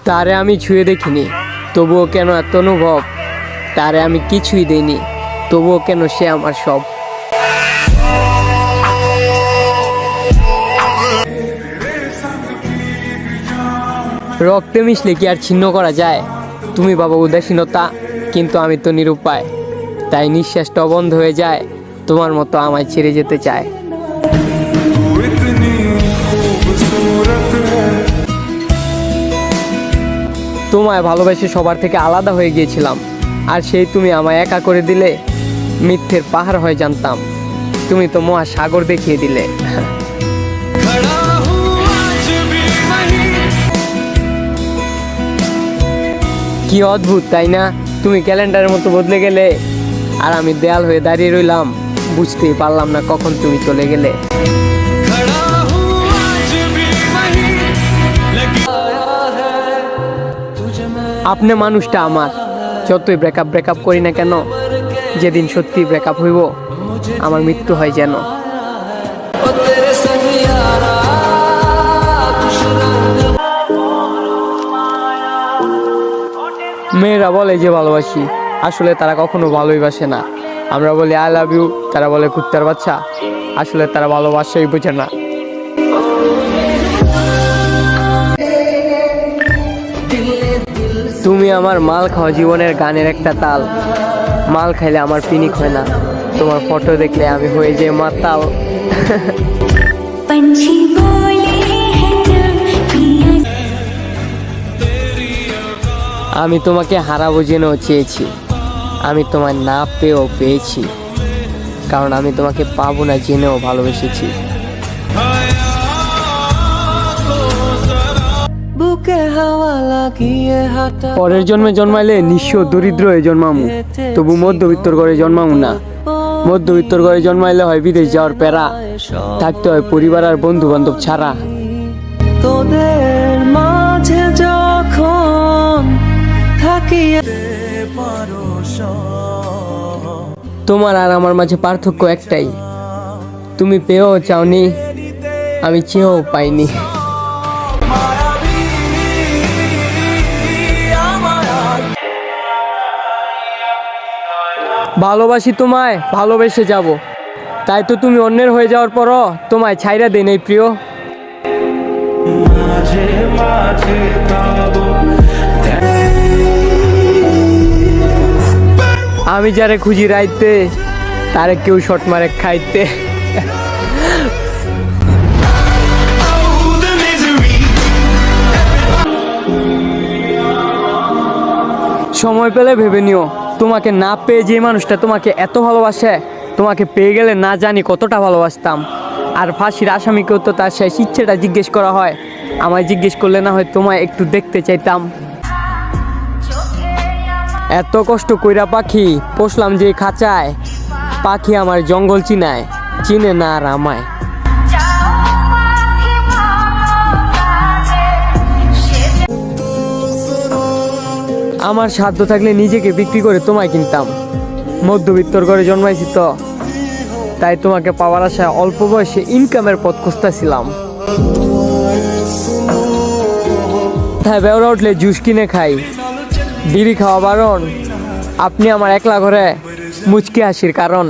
তারে আমি ছুঁয়ে দেখিনি, তবুও কেন এত অনুভব। তারে আমি কিছুই দেইনি, তবুও কেন সে আমার সব। রক্তে মিশলে কি আর ছিন্ন করা যায়? তুমি বাবা উদাসীনতা, কিন্তু আমি তো নিরুপায়। তাই নিঃশ্বাসটা বন্ধ হয়ে যায়, তোমার মতো আমায় ছেড়ে যেতে চায়। তোমায় ভালোবেসে সবার থেকে আলাদা হয়ে গিয়েছিলাম, আর সেই তুমি আমায় একা করে দিলে। মিথ্যের পাহাড় হয়ে জানতাম, তুমি তো মহাসাগর দেখিয়ে দিলে। কি অদ্ভুত তাই না? তুমি ক্যালেন্ডারের মতো বদলে গেলে, আর আমি দেয়াল হয়ে দাঁড়িয়ে রইলাম। বুঝতেই পারলাম না কখন তুমি চলে গেলে। আপনি মানুষটা আমার, যতই ব্রেকআপ করি না কেন, যেদিন সত্যি ব্রেকআপ হইব আমার মৃত্যু হয় যেন। মেয়েরা বলে যে ভালোবাসি, আসলে তারা কখনো ভালোই বাসে না। আমরা বলি আই লাভ ইউ, তারা বলে কুত্তার বাচ্চা, আসলে তারা ভালোবাসাই বোঝে না। তুমি আমার মাল খাওয়া জীবনের গানের একটা তাল। মাল খাইলে আমার পিনিক হয় না, তোমার ফটো দেখলে আমি হয়ে যাই মাতাল। আমি তোমাকে হারাবো জেনেও চেয়েছি, আমি তোমায় না পেয়েও পেয়েছি, কারণ আমি তোমাকে পাবো না জেনেও ভালোবেসেছি। পরের জন্মে জন্মাইলে নিঃস্ব দরিদ্র হয়ে জন্মামু, তবু মধ্যবিত্তর ঘরে জন্মামু না। মধ্যবিত্তর ঘরে জন্মাইলে হয় বিদেশ যাওয়ার প্যারা, থাকতে হয় পরিবার আর বন্ধু বান্ধব ছাড়া। তোদের মাঝে যখন থাকি, তোমার আর আমার মাঝে পার্থক্য একটাই, তুমি পেয়েও চাওনি, আমি চেয়েও পাইনি। ভালোবাসি তোমায়, ভালোবেসে যাব, তাই তো তুমি অন্যের হয়ে যাওয়ার পরও তোমায় ছাইরা দেই নাই প্রিয়। আমি যারে খুঁজি রাইতে, তারে কেউ শট মারে খাইতে। সময় পেলে ভেবে নিও, তোমাকে না পেয়ে যে মানুষটা তোমাকে এত ভালোবাসে, তোমাকে পেয়ে গেলে না জানি কতটা ভালোবাসতাম। আর ফাঁসির আসামিকেও তো তার শেষ ইচ্ছেটা জিজ্ঞেস করা হয়, আমায় জিজ্ঞেস করলে না হয় তোমায় একটু দেখতে চাইতাম। এত কষ্ট কইরা পাখি পোষলাম যে খাঁচায়, পাখি আমার জঙ্গল চিনায়, চিনে না আর আমায়। আমার সাধ্য থাকলে নিজেকে বিক্রি করে তোমায় কিনতাম। মধ্যবিত্তর ঘরে জন্মাইছি তো, তাই তোমাকে পাওয়ার আশায় অল্প বয়সে ইনকামের পথ খুঁজতেছিলাম। তাই বেওরা উঠলে জুস কিনে খাই, বিড়ি খাওয়া বারণ, আপনি আমার একলা ঘরে মুচকি হাসির কারণ।